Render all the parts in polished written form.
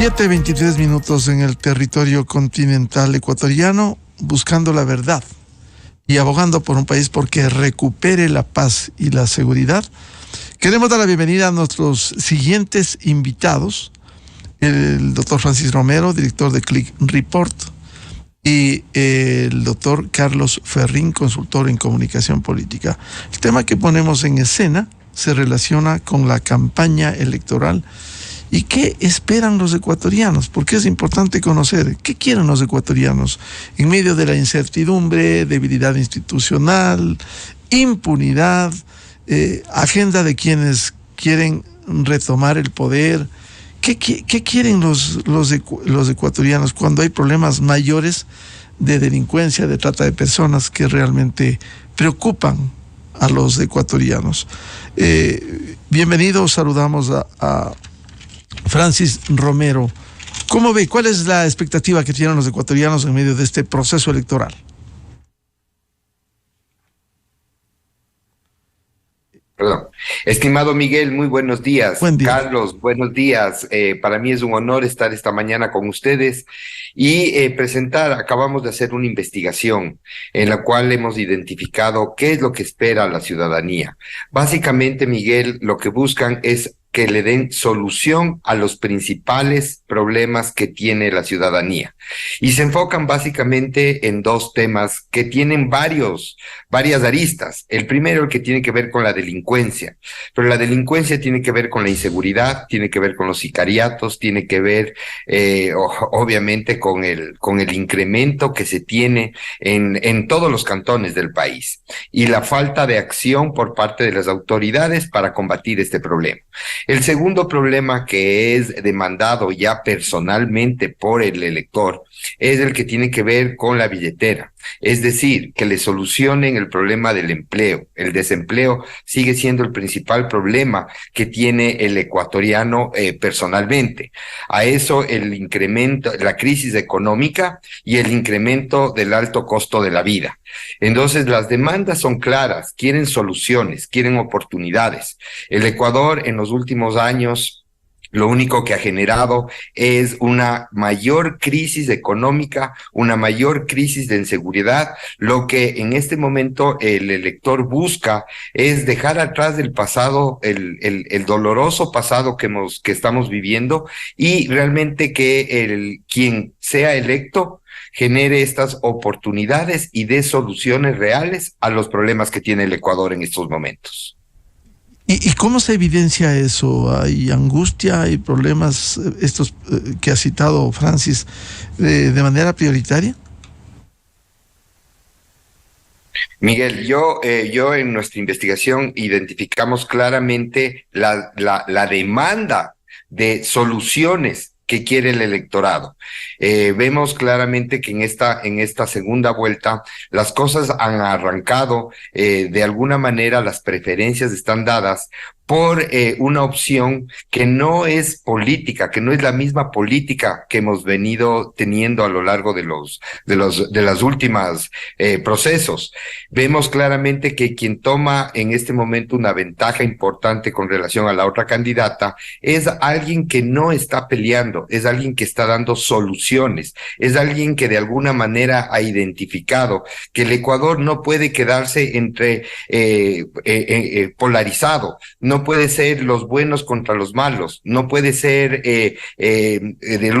7:23 en el territorio continental ecuatoriano, buscando la verdad y abogando por un país porque recupere la paz y la seguridad. Queremos dar la bienvenida a nuestros siguientes invitados: el doctor Francis Romero, director de Click Report, y el doctor Carlos Ferrín, consultor en comunicación política. El tema que ponemos en escena se relaciona con la campaña electoral. ¿Y qué esperan los ecuatorianos? Porque es importante conocer qué quieren los ecuatorianos en medio de la incertidumbre, debilidad institucional, impunidad, agenda de quienes quieren retomar el poder. ¿Qué quieren los ecuatorianos cuando hay problemas mayores de delincuencia, de trata de personas que realmente preocupan a los ecuatorianos? Bienvenidos, saludamos a Francis Romero. ¿Cómo ve? ¿Cuál es la expectativa que tienen los ecuatorianos en medio de este proceso electoral? Perdón. Estimado Miguel, muy buenos días. Buen día. Carlos, buenos días. Para mí es un honor estar esta mañana con ustedes y acabamos de hacer una investigación en la cual hemos identificado qué es lo que espera la ciudadanía. Básicamente, Miguel, lo que buscan es que le den solución a los principales problemas que tiene la ciudadanía. Y se enfocan básicamente en dos temas que tienen varias aristas. El primero, el que tiene que ver con la delincuencia, pero la delincuencia tiene que ver con la inseguridad, tiene que ver con los sicariatos, tiene que ver obviamente con el incremento que se tiene en todos los cantones del país y la falta de acción por parte de las autoridades para combatir este problema. El segundo problema, que es demandado ya personalmente por el elector, es el que tiene que ver con la billetera. Es decir, que le solucionen el problema del empleo. El desempleo sigue siendo el principal problema que tiene el ecuatoriano personalmente. A eso el incremento, la crisis económica y el incremento del alto costo de la vida. Entonces, las demandas son claras, quieren soluciones, quieren oportunidades. El Ecuador en los últimos años lo único que ha generado es una mayor crisis económica, una mayor crisis de inseguridad. Lo que en este momento el elector busca es dejar atrás del pasado, el doloroso pasado que estamos viviendo, y realmente que quien sea electo genere estas oportunidades y dé soluciones reales a los problemas que tiene el Ecuador en estos momentos. ¿Y cómo se evidencia eso? ¿Hay angustia, hay problemas, estos que ha citado Francis, de manera prioritaria? Miguel, yo en nuestra investigación identificamos claramente la demanda de soluciones que quiere el electorado. Vemos claramente que en esta segunda vuelta las cosas han arrancado, de alguna manera las preferencias están dadas por una opción que no es política, que no es la misma política que hemos venido teniendo a lo largo de las últimas procesos. Vemos claramente que quien toma en este momento una ventaja importante con relación a la otra candidata es alguien que no está peleando, es alguien que está dando soluciones, es alguien que de alguna manera ha identificado que el Ecuador no puede quedarse entre polarizado, no puede ser los buenos contra los malos, no puede ser del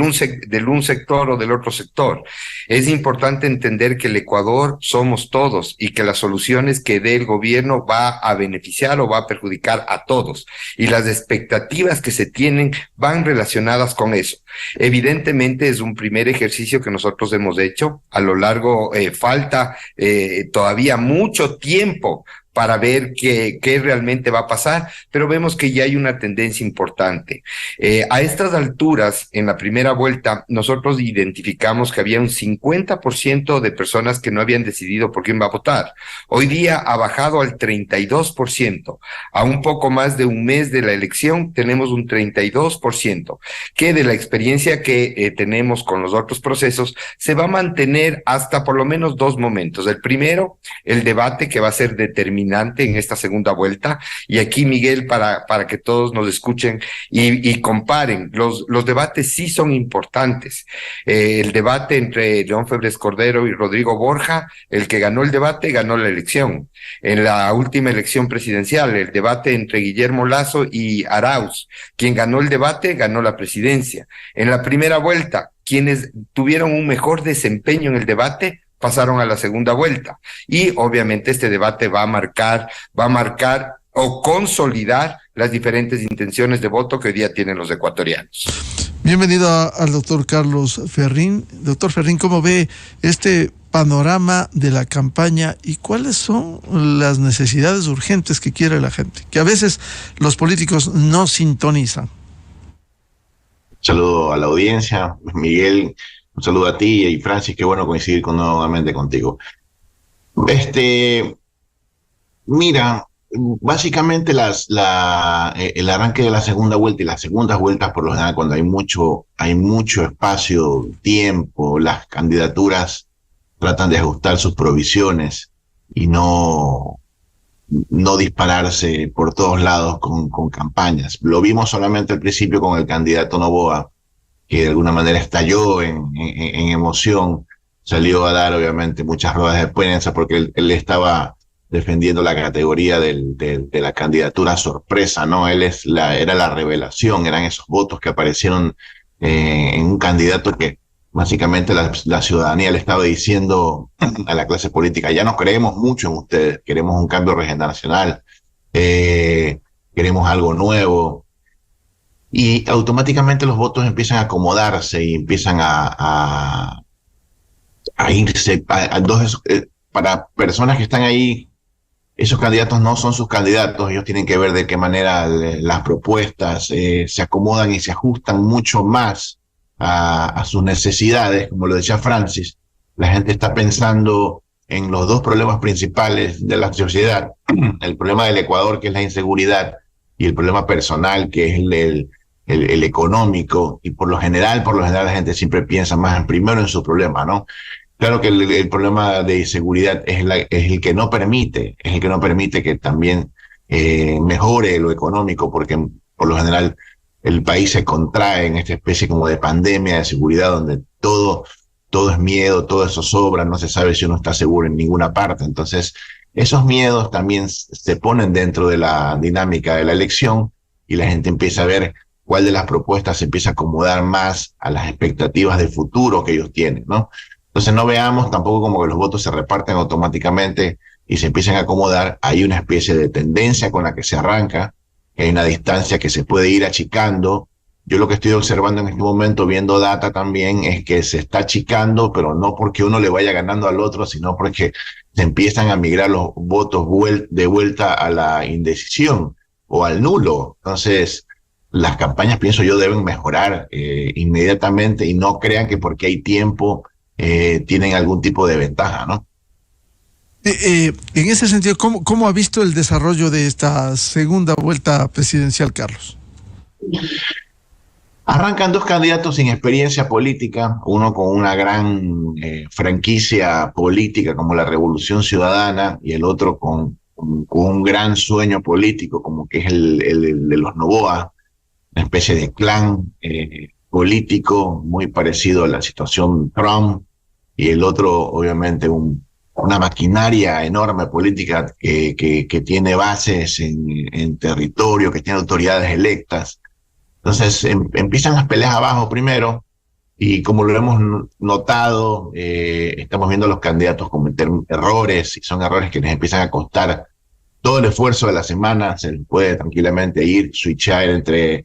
un sector o del otro sector. Es importante entender que el Ecuador somos todos y que las soluciones que dé el gobierno va a beneficiar o va a perjudicar a todos, y las expectativas que se tienen van relacionadas con eso. Evidentemente es un primer ejercicio que nosotros hemos hecho. A lo largo falta todavía mucho tiempo para ver qué realmente va a pasar, pero vemos que ya hay una tendencia importante. A estas alturas, en la primera vuelta, nosotros identificamos que había un 50% de personas que no habían decidido por quién va a votar. Hoy día ha bajado al 32%. A un poco más de un mes de la elección tenemos un 32%, que de la experiencia que tenemos con los otros procesos se va a mantener hasta por lo menos dos momentos. El primero, el debate, que va a ser determinante determinante en esta segunda vuelta. Y aquí, Miguel, para que todos nos escuchen y comparen, los debates sí son importantes. El debate entre León Febres Cordero y Rodrigo Borja, el que ganó el debate ganó la elección. En la última elección presidencial, el debate entre Guillermo Lasso y Arauz, quien ganó el debate ganó la presidencia. En la primera vuelta, quienes tuvieron un mejor desempeño en el debate pasaron a la segunda vuelta. Y obviamente este debate va a marcar o consolidar las diferentes intenciones de voto que hoy día tienen los ecuatorianos. Bienvenido al doctor Carlos Ferrín. Doctor Ferrín, ¿cómo ve este panorama de la campaña y cuáles son las necesidades urgentes que quiere la gente? Que a veces los políticos no sintonizan. Un saludo a la audiencia, Miguel, un saludo a ti y Francis, qué bueno coincidir nuevamente contigo. Mira, básicamente el arranque de la segunda vuelta y las segundas vueltas, por lo general, cuando hay mucho espacio, tiempo, las candidaturas tratan de ajustar sus provisiones y no dispararse por todos lados con campañas. Lo vimos solamente al principio con el candidato Noboa, que de alguna manera estalló en emoción, salió a dar obviamente muchas ruedas de prensa porque él estaba defendiendo la categoría de la candidatura sorpresa, ¿no? Era la revelación, eran esos votos que aparecieron en un candidato que básicamente la ciudadanía le estaba diciendo a la clase política: ya no creemos mucho en ustedes, queremos un cambio generacional, queremos algo nuevo. Y automáticamente los votos empiezan a acomodarse y empiezan a irse para personas que están ahí. Esos candidatos no son sus candidatos, ellos tienen que ver de qué manera las propuestas se acomodan y se ajustan mucho más a sus necesidades. Como lo decía Francis, la gente está pensando en los dos problemas principales de la sociedad: el problema del Ecuador, que es la inseguridad, y el problema personal, que es el económico. Y por lo general la gente siempre piensa más primero en su problema, ¿no? Claro que el problema de inseguridad es el que no permite que también mejore lo económico, porque por lo general el país se contrae en esta especie como de pandemia de seguridad, donde todo es miedo, todo eso sobra, no se sabe si uno está seguro en ninguna parte. Entonces, esos miedos también se ponen dentro de la dinámica de la elección y la gente empieza a ver cuál de las propuestas se empieza a acomodar más a las expectativas de futuro que ellos tienen, ¿no? Entonces no veamos tampoco como que los votos se reparten automáticamente y se empiezan a acomodar. Hay una especie de tendencia con la que se arranca, hay una distancia que se puede ir achicando. Yo lo que estoy observando en este momento, viendo data también, es que se está achicando, pero no porque uno le vaya ganando al otro, sino porque se empiezan a migrar los votos de vuelta a la indecisión o al nulo. Entonces, las campañas, pienso yo, deben mejorar inmediatamente y no crean que porque hay tiempo tienen algún tipo de ventaja, ¿no? En ese sentido, ¿cómo ha visto el desarrollo de esta segunda vuelta presidencial, Carlos? Arrancan dos candidatos sin experiencia política, uno con una gran franquicia política como la Revolución Ciudadana y el otro con un gran sueño político como que es el de los Noboa, una especie de clan político muy parecido a la situación Trump, y el otro obviamente una maquinaria enorme política que tiene bases en territorio, que tiene autoridades electas. Entonces empiezan las peleas abajo primero, y como lo hemos notado, estamos viendo a los candidatos cometer errores, y son errores que les empiezan a costar todo el esfuerzo de la semana. Se les puede tranquilamente switchar entre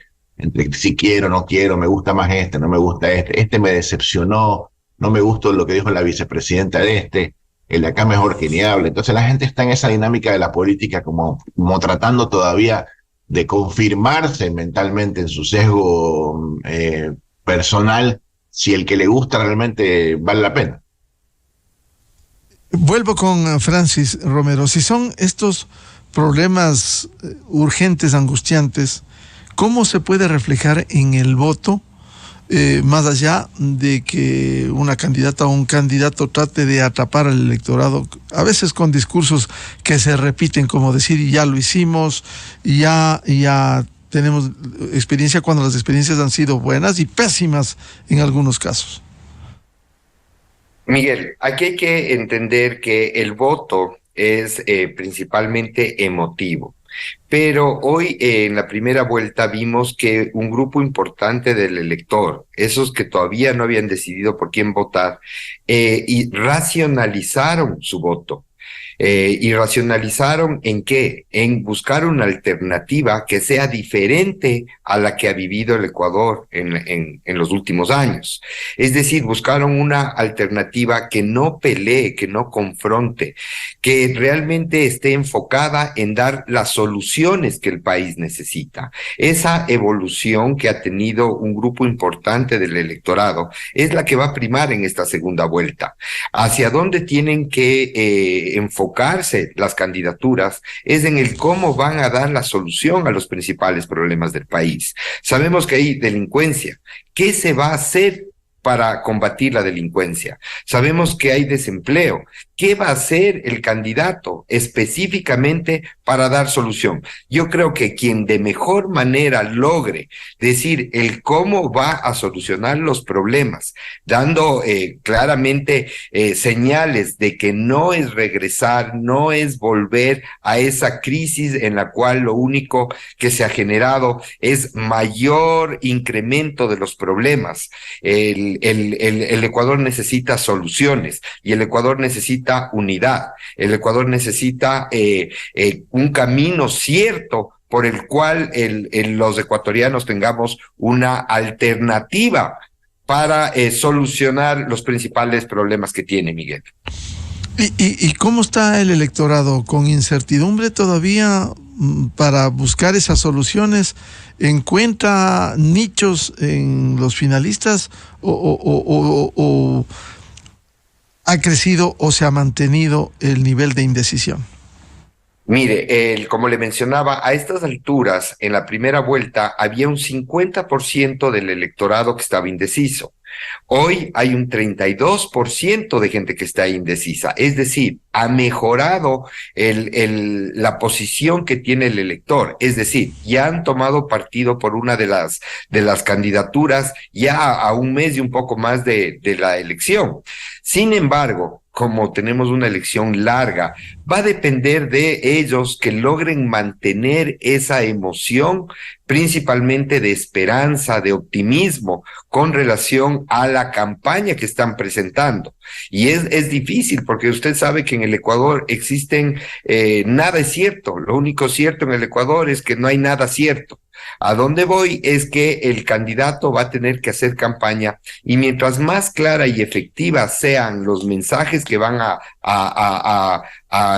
si quiero, no quiero, me gusta más no me gusta este me decepcionó, no me gustó lo que dijo la vicepresidenta de el de acá mejor que ni hable. Entonces la gente está en esa dinámica de la política como tratando todavía de confirmarse mentalmente en su sesgo personal, si el que le gusta realmente vale la pena. Vuelvo con Francis Romero. Si son estos problemas urgentes, angustiantes, ¿cómo se puede reflejar en el voto más allá de que una candidata o un candidato trate de atrapar al electorado, a veces con discursos que se repiten, como decir, ya lo hicimos, ya tenemos experiencia, cuando las experiencias han sido buenas y pésimas en algunos casos. Miguel, aquí hay que entender que el voto es principalmente emotivo. Pero hoy en la primera vuelta vimos que un grupo importante del elector, esos que todavía no habían decidido por quién votar, y racionalizaron su voto. ¿Y racionalizaron en qué? En buscar una alternativa que sea diferente a la que ha vivido el Ecuador en los últimos años. Es decir, buscaron una alternativa que no pelee, que no confronte, que realmente esté enfocada en dar las soluciones que el país necesita. Esa evolución que ha tenido un grupo importante del electorado es la que va a primar en esta segunda vuelta. ¿Hacia dónde tienen que enfocarse las candidaturas? Es en el cómo van a dar la solución a los principales problemas del país. Sabemos que hay delincuencia. ¿Qué se va a hacer para combatir la delincuencia? Sabemos que hay desempleo. ¿Qué va a hacer el candidato específicamente para dar solución? Yo creo que quien de mejor manera logre decir el cómo va a solucionar los problemas, dando claramente señales de que no es regresar, no es volver a esa crisis en la cual lo único que se ha generado es mayor incremento de los problemas. El Ecuador necesita soluciones y el Ecuador necesita unidad. El Ecuador necesita un camino cierto por el cual los ecuatorianos tengamos una alternativa para solucionar los principales problemas que tiene, Miguel. ¿Y cómo está el electorado? ¿Con incertidumbre todavía para buscar esas soluciones? ¿Encuentra nichos en los finalistas o ha crecido o se ha mantenido el nivel de indecisión? Mire, como le mencionaba, a estas alturas, en la primera vuelta, había un 50% del electorado que estaba indeciso. Hoy hay un 32% de gente que está indecisa, es decir, ha mejorado la posición que tiene el elector, es decir, ya han tomado partido por una de las candidaturas ya a un mes y un poco más de la elección. Sin embargo, como tenemos una elección larga, va a depender de ellos que logren mantener esa emoción, principalmente de esperanza, de optimismo, con relación a la campaña que están presentando. Y es difícil, porque usted sabe que en el Ecuador existen, nada es cierto. Lo único cierto en el Ecuador es que no hay nada cierto. A dónde voy es que el candidato va a tener que hacer campaña, y mientras más clara y efectiva sean los mensajes que van a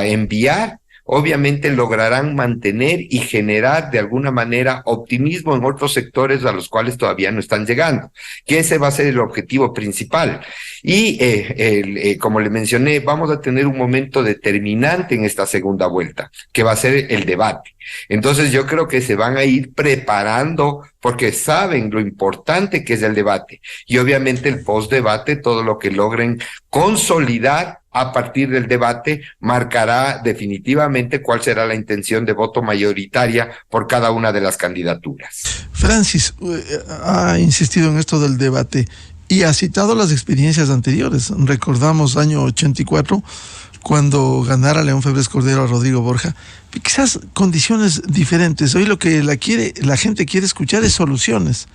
enviar, obviamente lograrán mantener y generar de alguna manera optimismo en otros sectores a los cuales todavía no están llegando, que ese va a ser el objetivo principal. Y como le mencioné, vamos a tener un momento determinante en esta segunda vuelta, que va a ser el debate. Entonces yo creo que se van a ir preparando porque saben lo importante que es el debate, y obviamente el postdebate, todo lo que logren consolidar a partir del debate marcará definitivamente cuál será la intención de voto mayoritaria por cada una de las candidaturas. Francis ha insistido en esto del debate y ha citado las experiencias anteriores. Recordamos año 84, cuando ganara León Febres Cordero a Rodrigo Borja, quizás condiciones diferentes. Hoy lo que la gente quiere escuchar es soluciones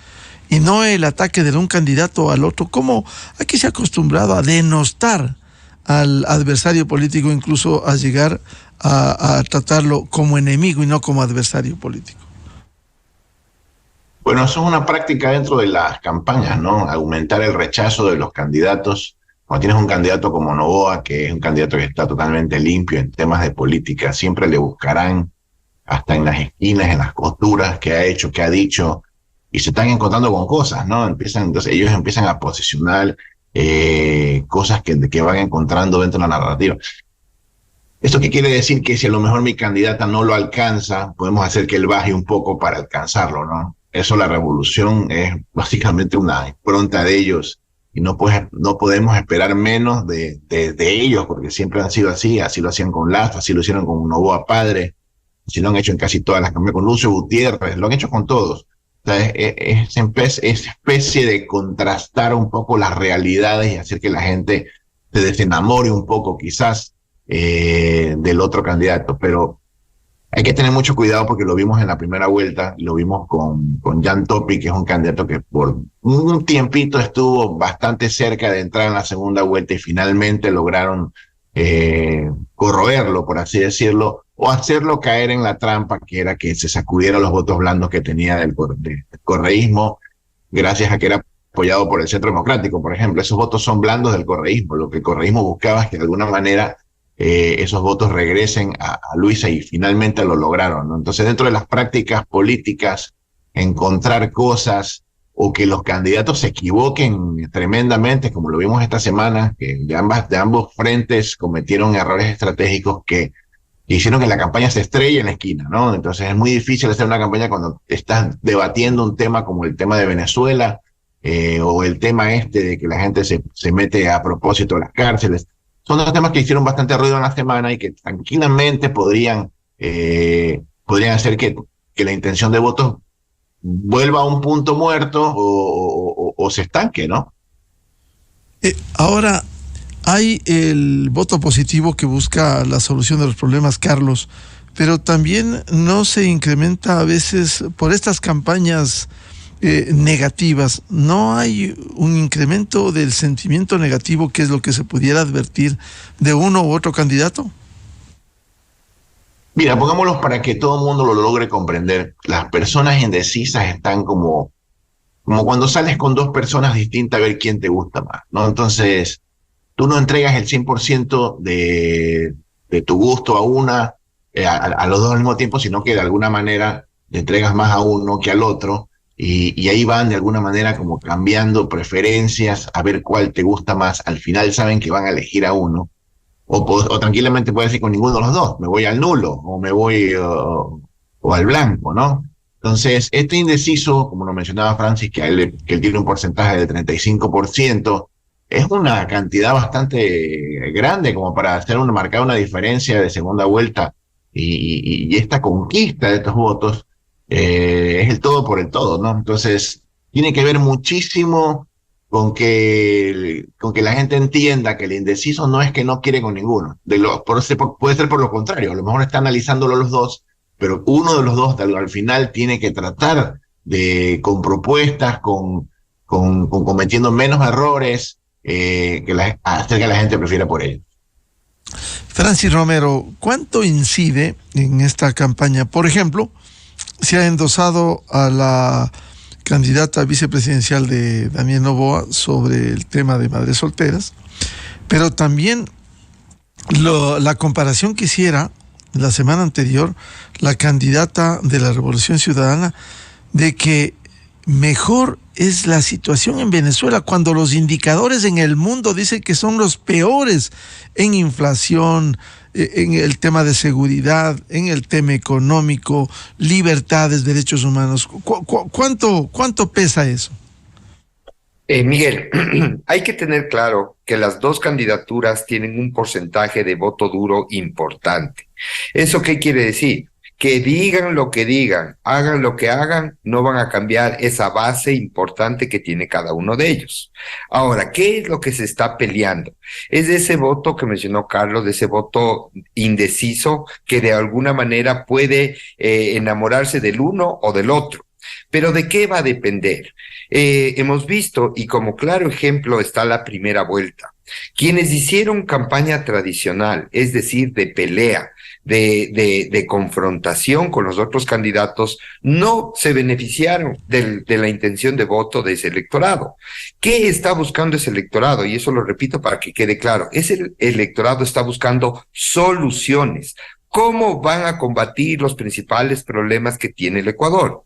y no el ataque de un candidato al otro, como aquí se ha acostumbrado a denostar al adversario político, incluso a llegar a tratarlo como enemigo y no como adversario político. Bueno, eso es una práctica dentro de las campañas, ¿no? Aumentar el rechazo de los candidatos. Cuando tienes un candidato como Noboa, que es un candidato que está totalmente limpio en temas de política, siempre le buscarán hasta en las esquinas, en las costuras, qué ha hecho, qué ha dicho, y se están encontrando con cosas, ¿no? Entonces ellos empiezan a posicionar cosas que van encontrando dentro de la narrativa. ¿Esto qué quiere decir? Que si a lo mejor mi candidata no lo alcanza, podemos hacer que él baje un poco para alcanzarlo, ¿no? eso la revolución es básicamente una impronta de ellos y no podemos esperar menos de ellos, porque siempre han sido así lo hacían con Lazo, así lo hicieron con Noboa padre, así lo han hecho en casi todas las campañas, con Lucio Gutiérrez, lo han hecho con todos. O sea, es especie de contrastar un poco las realidades y hacer que la gente se desenamore un poco quizás del otro candidato, pero hay que tener mucho cuidado porque lo vimos en la primera vuelta, lo vimos con Jan Topi, que es un candidato que por un tiempito estuvo bastante cerca de entrar en la segunda vuelta y finalmente lograron corroerlo, por así decirlo, o hacerlo caer en la trampa que era que se sacudiera los votos blandos que tenía del correísmo, gracias a que era apoyado por el Centro Democrático, por ejemplo. Esos votos son blandos del correísmo. Lo que el correísmo buscaba es que de alguna manera esos votos regresen a Luisa y finalmente lo lograron, ¿no? Entonces, dentro de las prácticas políticas, encontrar cosas o que los candidatos se equivoquen tremendamente, como lo vimos esta semana, que de ambos frentes cometieron errores estratégicos que hicieron que la campaña se estrelle en la esquina, ¿no? Entonces es muy difícil hacer una campaña cuando estás debatiendo un tema como el tema de Venezuela o el tema de que la gente se mete a propósito a las cárceles. Son dos temas que hicieron bastante ruido en la semana y que tranquilamente podrían hacer que la intención de votos vuelva a un punto muerto o se estanque, ¿no? Ahora, hay el voto positivo que busca la solución de los problemas, Carlos, pero también no se incrementa a veces por estas campañas negativas. ¿No hay un incremento del sentimiento negativo, que es lo que se pudiera advertir de uno u otro candidato? Mira, pongámoslo para que todo el mundo lo logre comprender. Las personas indecisas están como cuando sales con dos personas distintas a ver quién te gusta más, ¿no? Entonces, tú no entregas el 100% de tu gusto a una, a los dos al mismo tiempo, sino que de alguna manera le entregas más a uno que al otro. Y ahí van de alguna manera como cambiando preferencias a ver cuál te gusta más. Al final saben que van a elegir a uno. O tranquilamente puedes decir con ninguno de los dos. Me voy al nulo o me voy o al blanco, ¿no? Entonces, este indeciso, como lo mencionaba Francis, que él tiene un porcentaje de 35%, es una cantidad bastante grande como para marcar una diferencia de segunda vuelta. Y esta conquista de estos votos es el todo por el todo, ¿no? Entonces, tiene que ver muchísimo con que la gente entienda que el indeciso no es que no quiere con ninguno. Puede ser por lo contrario, a lo mejor está analizándolo los dos, pero uno de los dos al final tiene que tratar con propuestas, con cometiendo menos errores, hacer que la gente prefiera por ellos. Francis Romero, ¿cuánto incide en esta campaña? Por ejemplo, se ha endosado a la candidata vicepresidencial de Daniel Noboa sobre el tema de madres solteras, pero también la comparación que hiciera la semana anterior la candidata de la Revolución Ciudadana de que mejor es la situación en Venezuela cuando los indicadores en el mundo dicen que son los peores en inflación, en el tema de seguridad, en el tema económico, libertades, derechos humanos. ¿Cuánto pesa eso? Miguel, hay que tener claro que las dos candidaturas tienen un porcentaje de voto duro importante. ¿Eso qué quiere decir? Que digan lo que digan, hagan lo que hagan, no van a cambiar esa base importante que tiene cada uno de ellos. Ahora, ¿qué es lo que se está peleando? Es de ese voto que mencionó Carlos, de ese voto indeciso que de alguna manera puede enamorarse del uno o del otro. Pero ¿de qué va a depender? Hemos visto, y como claro ejemplo está la primera vuelta, quienes hicieron campaña tradicional, es decir, de pelea, de confrontación con los otros candidatos, no se beneficiaron de la intención de voto de ese electorado. ¿Qué está buscando ese electorado? Y eso lo repito para que quede claro. Ese electorado está buscando soluciones. ¿Cómo van a combatir los principales problemas que tiene el Ecuador?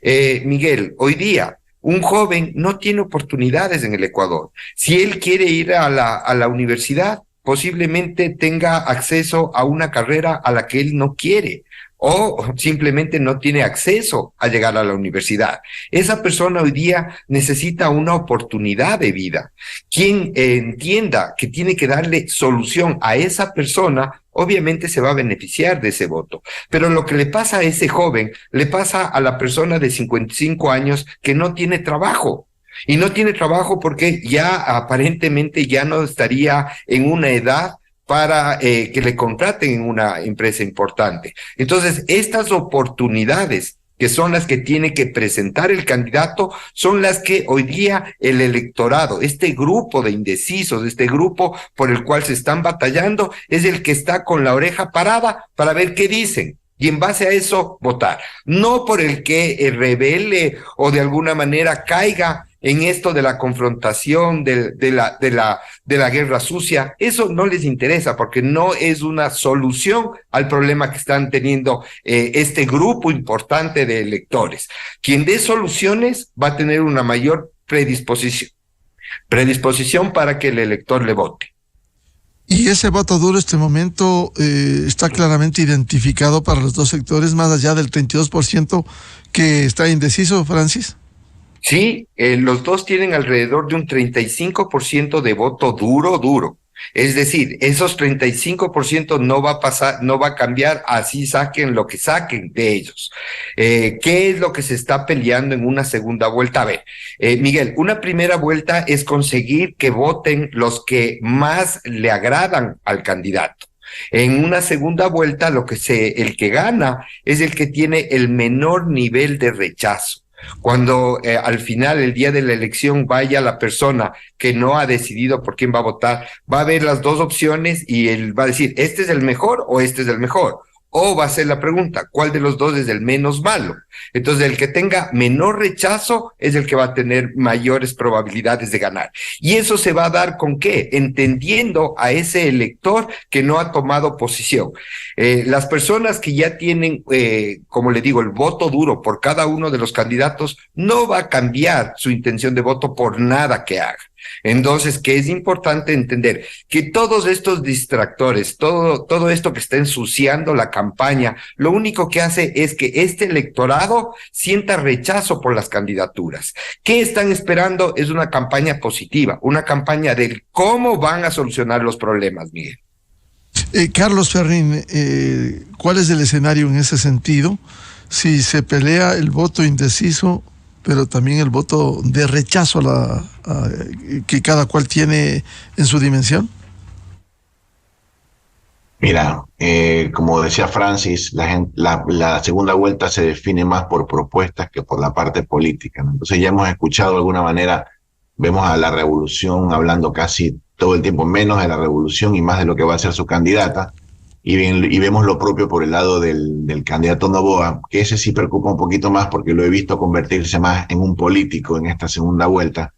Miguel, hoy día un joven no tiene oportunidades en el Ecuador. Si él quiere ir a la universidad, posiblemente tenga acceso a una carrera a la que él no quiere. o simplemente no tiene acceso a llegar a la universidad. Esa persona hoy día necesita una oportunidad de vida. Quien entienda que tiene que darle solución a esa persona, obviamente se va a beneficiar de ese voto. Pero lo que le pasa a ese joven, le pasa a la persona de 55 años que no tiene trabajo. Y no tiene trabajo porque ya aparentemente ya no estaría en una edad para que le contraten en una empresa importante. Entonces, estas oportunidades que son las que tiene que presentar el candidato, son las que hoy día el electorado, este grupo de indecisos, este grupo por el cual se están batallando, es el que está con la oreja parada para ver qué dicen. Y en base a eso votar, no por el que revele o de alguna manera caiga en esto de la confrontación, de la guerra sucia. Eso no les interesa porque no es una solución al problema que están teniendo este grupo importante de electores. Quien dé soluciones va a tener una mayor predisposición para que el elector le vote. Y ese voto duro en este momento está claramente identificado para los dos sectores, más allá del 32% que está indeciso, Francis. Sí, los dos tienen alrededor de un 35% de voto duro. Es decir, esos 35% no va a pasar, no va a cambiar, así saquen lo que saquen de ellos. ¿Qué es lo que se está peleando en una segunda vuelta? A ver, Miguel, una primera vuelta es conseguir que voten los que más le agradan al candidato. En una segunda vuelta, el que gana es el que tiene el menor nivel de rechazo. Cuando al final, el día de la elección, vaya la persona que no ha decidido por quién va a votar, va a ver las dos opciones y él va a decir, ¿este es el mejor o este es el mejor? O va a ser la pregunta, ¿cuál de los dos es el menos malo? Entonces, el que tenga menor rechazo es el que va a tener mayores probabilidades de ganar. ¿Y eso se va a dar con qué? Entendiendo a ese elector que no ha tomado posición. Las personas que ya tienen, como le digo, el voto duro por cada uno de los candidatos, no va a cambiar su intención de voto por nada que haga. Entonces, que es importante entender que todos estos distractores, todo esto que está ensuciando la campaña, lo único que hace es que este electorado sienta rechazo por las candidaturas. ¿Qué están esperando? Es una campaña positiva, una campaña de cómo van a solucionar los problemas, Miguel. Carlos Ferrín, ¿cuál es el escenario en ese sentido? Si se pelea el voto indeciso, pero también el voto de rechazo que cada cual tiene en su dimensión. Mira, como decía Francis, la segunda vuelta se define más por propuestas que por la parte política, ¿no? Entonces ya hemos escuchado de alguna manera, vemos a la Revolución hablando casi todo el tiempo menos de la Revolución y más de lo que va a ser su candidata, y vemos lo propio por el lado del candidato Noboa, que ese sí preocupa un poquito más porque lo he visto convertirse más en un político en esta segunda vuelta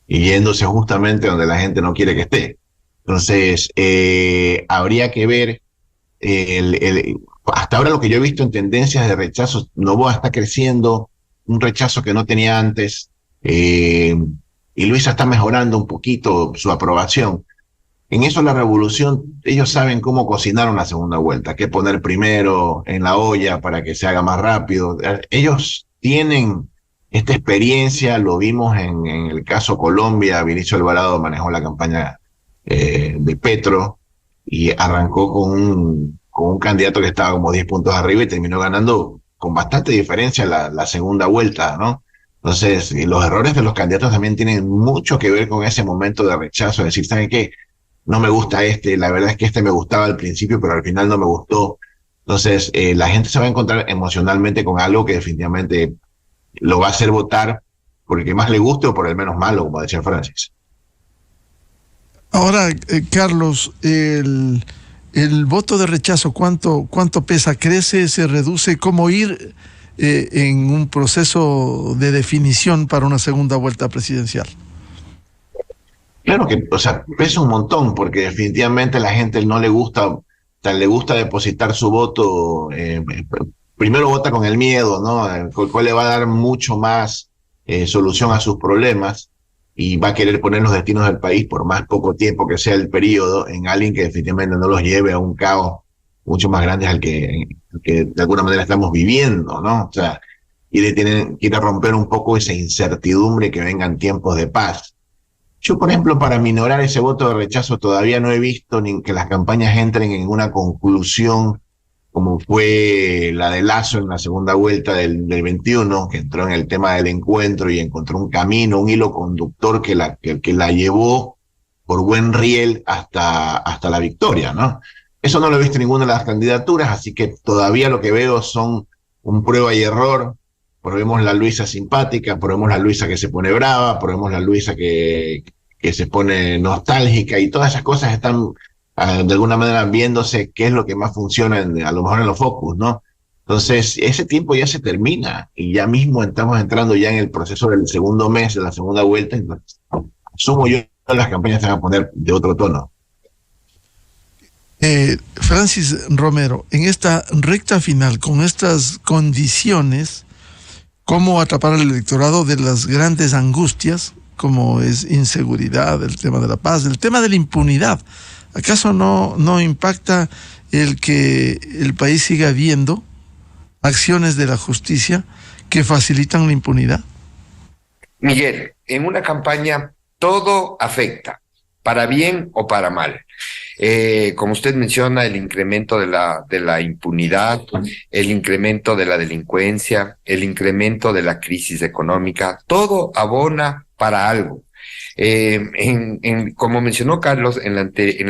y yéndose justamente donde la gente no quiere que esté. Entonces, habría que ver, hasta ahora lo que yo he visto en tendencias de rechazo, Noboa está creciendo, un rechazo que no tenía antes, y Luisa está mejorando un poquito su aprobación. En eso la Revolución, ellos saben cómo cocinar una segunda vuelta, qué poner primero en la olla para que se haga más rápido. Ellos tienen esta experiencia, lo vimos en el caso Colombia. Vinicio Alvarado manejó la campaña de Petro y arrancó con un candidato que estaba como 10 puntos arriba y terminó ganando con bastante diferencia la segunda vuelta, ¿no? Entonces, los errores de los candidatos también tienen mucho que ver con ese momento de rechazo, es decir, ¿saben qué? No me gusta la verdad es que me gustaba al principio, pero al final no me gustó. Entonces, la gente se va a encontrar emocionalmente con algo que definitivamente lo va a hacer votar por el que más le guste o por el menos malo, como decía Francis. Ahora, Carlos, el voto de rechazo, ¿cuánto pesa? ¿Crece? ¿Se reduce? ¿Cómo ir en un proceso de definición para una segunda vuelta presidencial? Claro que, pesa un montón, porque definitivamente a la gente no le gusta, le gusta depositar su voto, primero vota con el miedo, ¿no? Con el cual le va a dar mucho más solución a sus problemas y va a querer poner los destinos del país, por más poco tiempo que sea el periodo, en alguien que definitivamente no los lleve a un caos mucho más grandes al que de alguna manera estamos viviendo, ¿no? O sea, quiere romper un poco esa incertidumbre que vengan tiempos de paz. Yo, por ejemplo, para minorar ese voto de rechazo todavía no he visto ni que las campañas entren en una conclusión como fue la de Lasso en la segunda vuelta del 21, que entró en el tema del encuentro y encontró un camino, un hilo conductor que la llevó por buen riel hasta la victoria, ¿no? Eso no lo he visto en ninguna de las candidaturas, así que todavía lo que veo son un prueba y error. Probemos la Luisa simpática, probemos la Luisa que se pone brava, probemos la Luisa que se pone nostálgica, y todas esas cosas están de alguna manera viéndose qué es lo que más funciona a lo mejor en los focus, ¿no? Entonces, ese tiempo ya se termina y ya mismo estamos entrando ya en el proceso del segundo mes de la segunda vuelta. Entonces, asumo yo que las campañas se van a poner de otro tono. Francis Romero, en esta recta final, con estas condiciones, ¿cómo atrapar al electorado de las grandes angustias, como es inseguridad, el tema de la paz, el tema de la impunidad? ¿Acaso no impacta el que el país siga viendo acciones de la justicia que facilitan la impunidad? Miguel, en una campaña todo afecta, para bien o para mal. Como usted menciona, el incremento de la impunidad, el incremento de la delincuencia, el incremento de la crisis económica, todo abona para algo. Como mencionó Carlos, en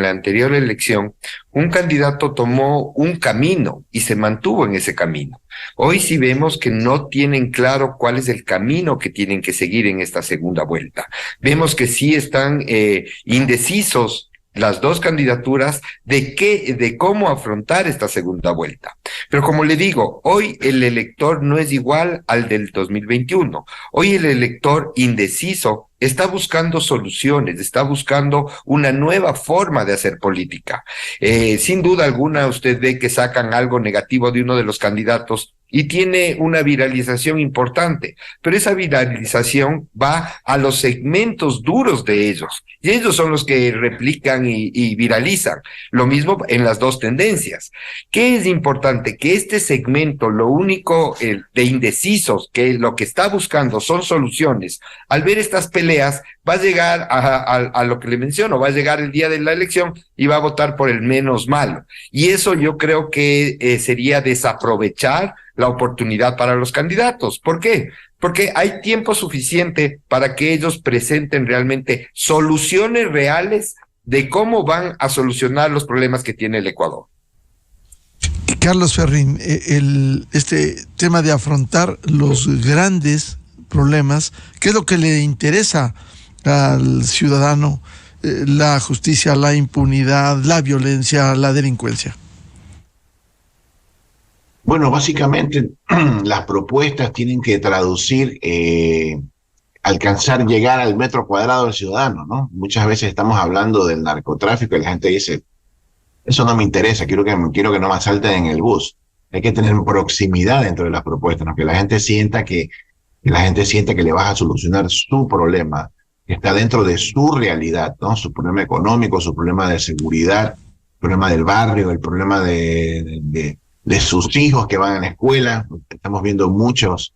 la anterior elección, un candidato tomó un camino y se mantuvo en ese camino. Hoy sí vemos que no tienen claro cuál es el camino que tienen que seguir en esta segunda vuelta. Vemos que sí están indecisos las dos candidaturas de cómo afrontar esta segunda vuelta. Pero como le digo, hoy el elector no es igual al del 2021. Hoy el elector indeciso está buscando soluciones, está buscando una nueva forma de hacer política. Sin duda alguna, usted ve que sacan algo negativo de uno de los candidatos y tiene una viralización importante, pero esa viralización va a los segmentos duros de ellos, y ellos son los que replican y viralizan. Lo mismo en las dos tendencias. ¿Qué es importante? Que este segmento, lo único de indecisos, que lo que está buscando son soluciones, al ver estas peleas, va a llegar a lo que le menciono, va a llegar el día de la elección y va a votar por el menos malo. Y eso yo creo que sería desaprovechar la oportunidad para los candidatos. ¿Por qué? Porque hay tiempo suficiente para que ellos presenten realmente soluciones reales de cómo van a solucionar los problemas que tiene el Ecuador. Carlos Ferrín, este tema de afrontar los grandes problemas, ¿qué es lo que le interesa al ciudadano? La justicia, la impunidad, la violencia, la delincuencia. Bueno, básicamente las propuestas tienen que traducir, alcanzar, llegar al metro cuadrado del ciudadano, ¿no? Muchas veces estamos hablando del narcotráfico y la gente dice, eso no me interesa, quiero que no me asalten en el bus. Hay que tener proximidad dentro de las propuestas, ¿no? Que la gente sienta que le vas a solucionar su problema, que está dentro de su realidad, ¿no? Su problema económico, su problema de seguridad, el problema del barrio, el problema de sus hijos que van a la escuela. Estamos viendo muchos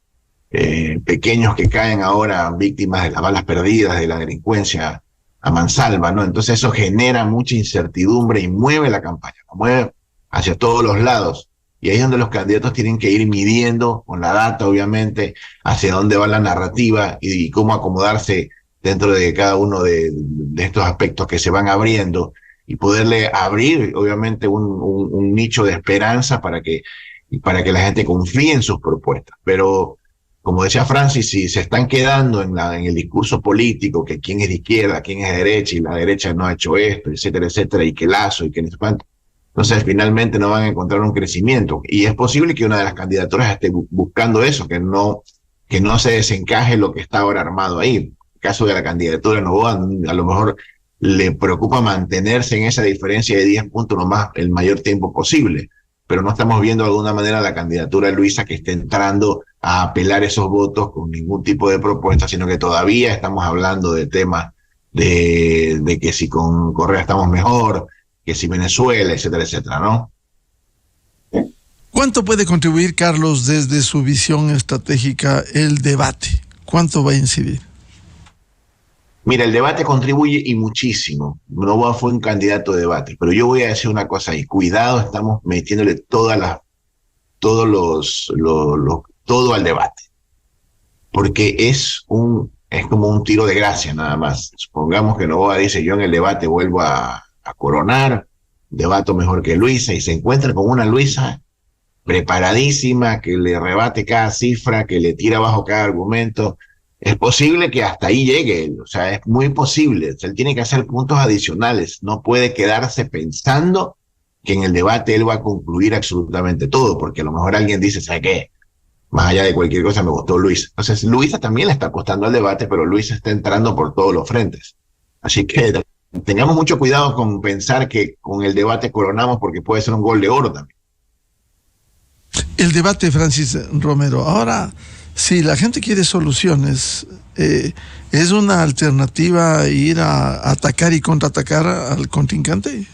pequeños que caen ahora víctimas de las balas perdidas, de la delincuencia a mansalva, ¿no? Entonces eso genera mucha incertidumbre y mueve la campaña, mueve hacia todos los lados. Y ahí es donde los candidatos tienen que ir midiendo con la data, obviamente, hacia dónde va la narrativa y cómo acomodarse dentro de cada uno de estos aspectos que se van abriendo, y poderle abrir, obviamente, un nicho de esperanza para que la gente confíe en sus propuestas. Pero, como decía Francis, si se están quedando en el discurso político, que quién es de izquierda, quién es de derecha, y la derecha no ha hecho esto, etcétera, etcétera, y que Lasso, y que no sé cuánto, entonces finalmente no van a encontrar un crecimiento. Y es posible que una de las candidaturas esté buscando eso, que no se desencaje lo que está ahora armado ahí. En el caso de la candidatura de Noboa, a lo mejor le preocupa mantenerse en esa diferencia de 10 puntos el mayor tiempo posible, pero no estamos viendo de alguna manera la candidatura de Luisa que esté entrando a apelar esos votos con ningún tipo de propuesta, sino que todavía estamos hablando de temas de que si con Correa estamos mejor, que si Venezuela, etcétera, etcétera, ¿no? ¿Cuánto puede contribuir, Carlos, desde su visión estratégica, el debate? ¿Cuánto va a incidir? Mira, el debate contribuye y muchísimo. Noboa fue un candidato de debate, pero yo voy a decir una cosa ahí. Cuidado, estamos metiéndole todo al debate. Porque es como un tiro de gracia nada más. Supongamos que Noboa dice, yo en el debate vuelvo a coronar, debato mejor que Luisa, y se encuentra con una Luisa preparadísima, que le rebate cada cifra, que le tira abajo cada argumento. Es posible que hasta ahí llegue él, o sea, es muy posible. O sea, él tiene que hacer puntos adicionales, no puede quedarse pensando que en el debate él va a concluir absolutamente todo, porque a lo mejor alguien dice, ¿sabe qué? Más allá de cualquier cosa me gustó Luisa. Entonces, Luisa también le está apostando al debate, pero Luisa está entrando por todos los frentes. Así que tengamos mucho cuidado con pensar que con el debate coronamos, porque puede ser un gol de oro también. El debate, Francis Romero. Ahora, si la gente quiere soluciones, ¿es una alternativa ir a atacar y contraatacar al contrincante?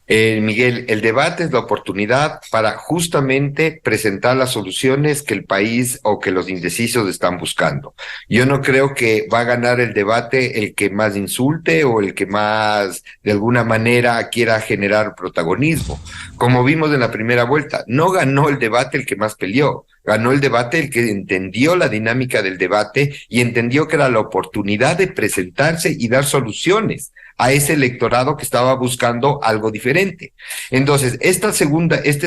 Miguel, el debate es la oportunidad para justamente presentar las soluciones que el país o que los indecisos están buscando. Yo no creo que va a ganar el debate el que más insulte o el que más, de alguna manera, quiera generar protagonismo. Como vimos en la primera vuelta, no ganó el debate el que más peleó. Ganó el debate el que entendió la dinámica del debate y entendió que era la oportunidad de presentarse y dar soluciones a ese electorado que estaba buscando algo diferente. Entonces, este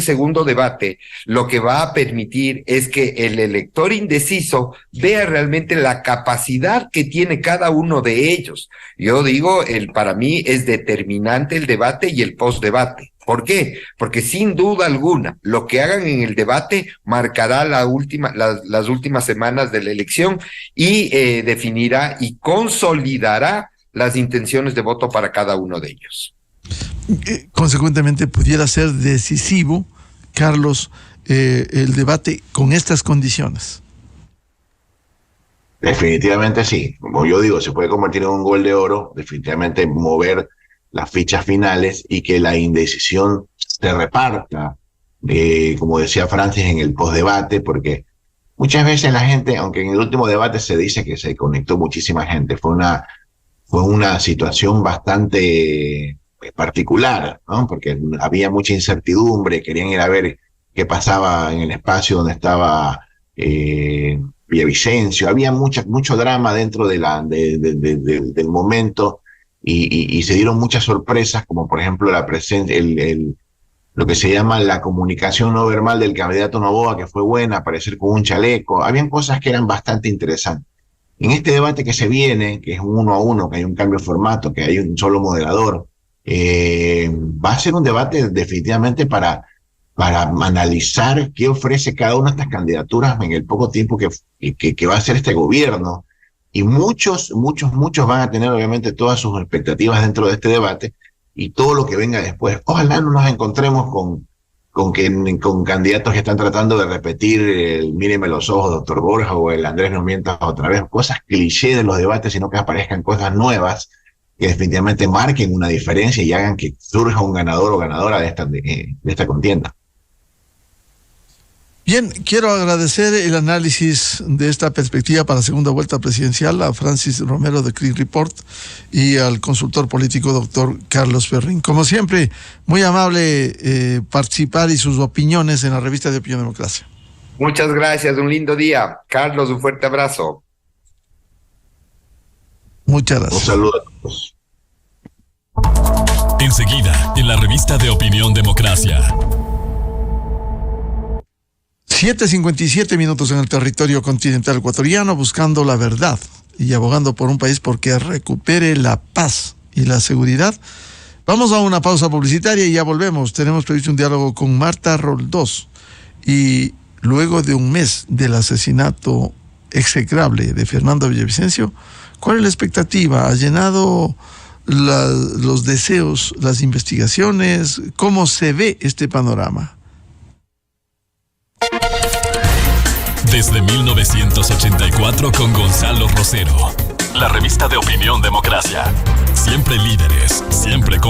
segundo debate lo que va a permitir es que el elector indeciso vea realmente la capacidad que tiene cada uno de ellos. Yo digo, para mí es determinante el debate y el postdebate. ¿Por qué? Porque sin duda alguna, lo que hagan en el debate marcará las últimas semanas de la elección y definirá y consolidará las intenciones de voto para cada uno de ellos. Consecuentemente, pudiera ser decisivo, Carlos, el debate con estas condiciones. Definitivamente sí. Como yo digo, se puede convertir en un gol de oro, definitivamente mover las fichas finales y que la indecisión se reparta, como decía Francis, en el postdebate, porque muchas veces la gente, aunque en el último debate se dice que se conectó muchísima gente, fue una situación bastante particular, ¿no? Porque había mucha incertidumbre, querían ir a ver qué pasaba en el espacio donde estaba Villavicencio, había mucho drama dentro del momento. Y se dieron muchas sorpresas, como por ejemplo la presencia, lo que se llama la comunicación no verbal del candidato Noboa, que fue buena, aparecer con un chaleco. Habían cosas que eran bastante interesantes. En este debate que se viene, que es un 1-1, que hay un cambio de formato, que hay un solo moderador, va a ser un debate definitivamente para analizar qué ofrece cada una de estas candidaturas en el poco tiempo que va a ser este gobierno. Y muchos van a tener obviamente todas sus expectativas dentro de este debate y todo lo que venga después. Ojalá no nos encontremos con candidatos que están tratando de repetir el míreme los ojos, doctor Borja, o el Andrés no mientas otra vez, cosas cliché de los debates, sino que aparezcan cosas nuevas que definitivamente marquen una diferencia y hagan que surja un ganador o ganadora de esta contienda. Bien, quiero agradecer el análisis de esta perspectiva para la segunda vuelta presidencial a Francis Romero de Click Report y al consultor político doctor Carlos Ferrín. Como siempre, muy amable participar y sus opiniones en la revista de Opinión Democracia. Muchas gracias, un lindo día. Carlos, un fuerte abrazo. Muchas gracias. Un saludo a todos. Enseguida, en la revista de Opinión Democracia. 7:57 en el territorio continental ecuatoriano, buscando la verdad y abogando por un país porque recupere la paz y la seguridad. Vamos a una pausa publicitaria y ya volvemos. Tenemos previsto un diálogo con Marta Roldós. Y luego de un mes del asesinato execrable de Fernando Villavicencio, ¿cuál es la expectativa? ¿Ha llenado los deseos, las investigaciones? ¿Cómo se ve este panorama? Desde 1984 con Gonzalo Rosero. La revista de Opinión Democracia. Siempre líderes, siempre con